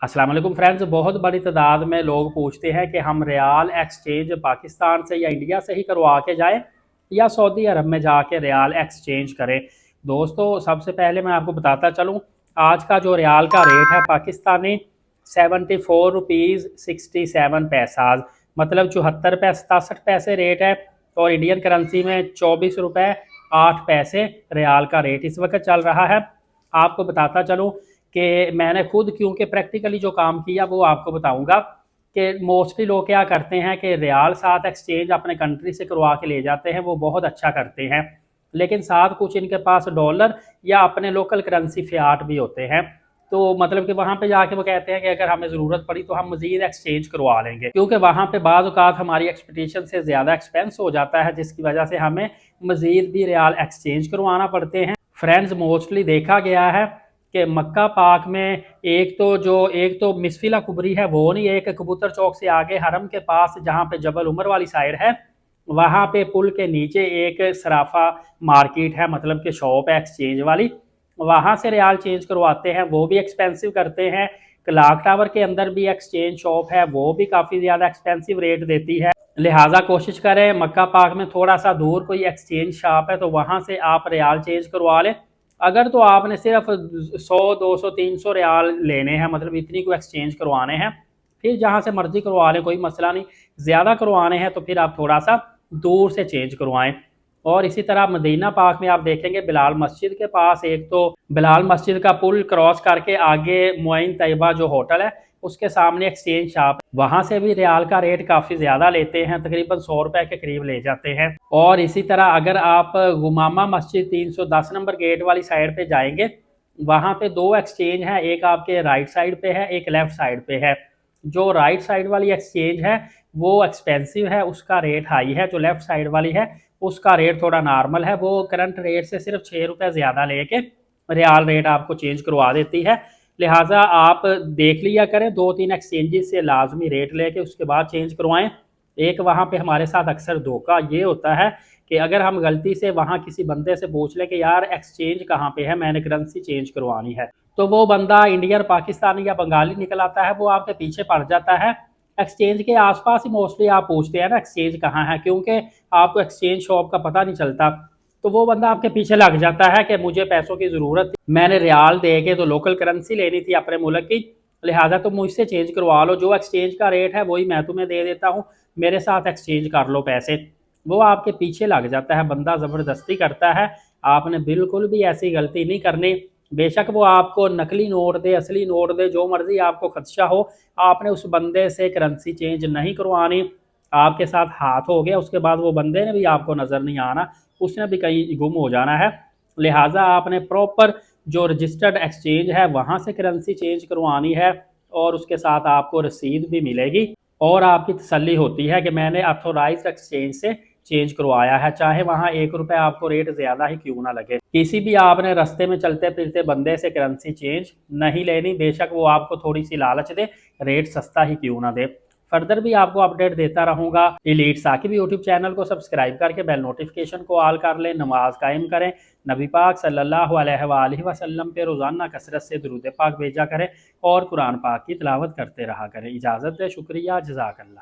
अस्सलाम वालेकुम फ्रेंड्स, बहुत बड़ी तादाद में लोग पूछते हैं कि हम रियाल एक्सचेंज पाकिस्तान से या इंडिया से ही करवा के जाएं या सऊदी अरब में जाके रियाल एक्सचेंज करें। दोस्तों, सबसे पहले मैं आपको बताता चलूं, आज का जो रियाल का रेट है पाकिस्तानी 74 रुपीज़ 67 पैसा, मतलब 74 पैसे 67 पैसे रेट है। और इंडियन करेंसी में 24 रुपये 8 पैसे रियाल का रेट इस वक्त चल रहा है। आपको बताता चलूं कि मैंने खुद क्योंकि प्रैक्टिकली जो काम किया वो आपको बताऊंगा कि मोस्टली लोग क्या करते हैं कि रियाल साथ एक्सचेंज अपने कंट्री से करवा के ले जाते हैं, वो बहुत अच्छा करते हैं, लेकिन साथ कुछ इनके पास डॉलर या अपने लोकल करेंसी फ़ियाट भी होते हैं। तो मतलब कि वहाँ पे जाके वो कहते हैं कि अगर हमें ज़रूरत पड़ी तो हम मज़ीद एक्सचेंज करवा लेंगे, क्योंकि वहाँ पे बाज़ औक़ात हमारी एक्सपेक्टेशन से ज़्यादा एक्सपेंस हो जाता है, जिसकी वजह से हमें मज़ीद भी रियाल एक्सचेंज करवाना पड़ते हैं। फ्रेंड्स, मोस्टली देखा गया है कि मक्का पाक में एक तो मिसफिला कुबरी है, वो नहीं, एक कबूतर चौक से आगे हरम के पास जहाँ पे जबल उमर वाली साइड है, वहाँ पे पुल के नीचे एक सराफा मार्केट है, मतलब कि शॉप है एक्सचेंज वाली। वहाँ से रियाल चेंज करवाते हैं, वो भी एक्सपेंसिव करते हैं। क्लाक टावर के अंदर भी एक्सचेंज शॉप है, वो भी काफ़ी ज़्यादा एक्सपेंसिव रेट देती है। लिहाजा कोशिश करें मक्का पाक में थोड़ा सा दूर कोई एक्सचेंज शॉप है तो वहाँ से आप रियाल चेंज करवा लें। अगर तो आपने सिर्फ 100 200 300 रियाल लेने हैं, मतलब इतनी को एक्सचेंज करवाने हैं, फिर जहाँ से मर्जी करवा लें, कोई मसला नहीं। ज़्यादा करवाने हैं तो फिर आप थोड़ा सा दूर से चेंज करवाएं। और इसी तरह मदीना पाक में आप देखेंगे बिलाल मस्जिद के पास, एक तो बिलाल मस्जिद का पुल क्रॉस करके आगे मुइन तैयबा जो होटल है उसके सामने एक्सचेंज शॉप, वहाँ से भी रियाल का रेट काफ़ी ज़्यादा लेते हैं, तकरीबन 100 रुपए के करीब ले जाते हैं। और इसी तरह अगर आप गुमामा मस्जिद 310 नंबर गेट वाली साइड पे जाएंगे, वहाँ पे दो एक्सचेंज है, एक आपके राइट साइड पे है, एक लेफ्ट साइड पे है। जो राइट साइड वाली एक्सचेंज है वो एक्सपेंसिव है, उसका रेट हाई है। जो लेफ्ट साइड वाली है उसका रेट थोड़ा नॉर्मल है, वो करंट रेट से सिर्फ 6 रुपये ज़्यादा लेके रियाल रेट आपको चेंज करवा देती है। लिहाजा आप देख लिया करें, 2-3 एक्सचेंजेस से लाजमी रेट लेके उसके बाद चेंज करवाएं। एक वहाँ पे हमारे साथ अक्सर धोखा ये होता है कि अगर हम गलती से वहाँ किसी बंदे से पूछ लें कि यार एक्सचेंज कहाँ पे है, मैंने करेंसी चेंज करवानी है, तो वो बंदा इंडियन, पाकिस्तानी या बंगाली निकल आता है, वो आपके पीछे पड़ जाता है। एक्सचेंज के आसपास ही मोस्टली आप पूछते हैं ना एक्सचेंज कहाँ है, क्योंकि आपको एक्सचेंज शॉप का पता नहीं चलता। तो वो बंदा आपके पीछे लग जाता है कि मुझे पैसों की ज़रूरत थी, मैंने रियाल दे के तो लोकल करेंसी लेनी थी अपने मुल्क की, लिहाजा तुम मुझसे चेंज करवा लो, जो एक्सचेंज का रेट है वही मैं तुम्हें दे देता हूँ, मेरे साथ एक्सचेंज कर लो पैसे। वो आपके पीछे लग जाता है, बंदा ज़बरदस्ती करता है। आपने बिल्कुल भी ऐसी गलती नहीं करनी। बेशक वो आपको नकली नोट दे, असली नोट दे, जो मर्जी आपको खदशा हो, आपने उस बंदे से करेंसी चेंज नहीं करवानी। आपके साथ हाथ हो गया, उसके बाद वो बंदे ने भी आपको नज़र नहीं आना, उसने भी कहीं गुम हो जाना है। लिहाजा आपने प्रॉपर जो रजिस्टर्ड एक्सचेंज है वहाँ से करेंसी चेंज करवानी है, और उसके साथ आपको रसीद भी मिलेगी और आपकी तसल्ली होती है कि मैंने अथोराइज एक्सचेंज से चेंज करवाया है, चाहे वहाँ 1 रुपये आपको रेट ज़्यादा ही क्यों ना लगे। किसी भी आपने रास्ते में चलते फिरते बंदे से करेंसी चेंज नहीं लेनी, बेशक वो आपको थोड़ी सी लालच दे, रेट सस्ता ही क्यों ना दे। फर्दर भी आपको अपडेट देता रहूँगा। एलीट साकिब यूट्यूब चैनल को सब्सक्राइब करके बेल नोटिफिकेशन को ऑल कर लें, नमाज कायम करें, नबी पाक सल्लल्लाहु अलैहि वसल्लम पे रोज़ाना कसरत से दुरूद पाक भेजा करें और कुरान पाक की तिलावत करते रहा करें। इजाज़त है, शुक्रिया, जज़ाकल्लाह।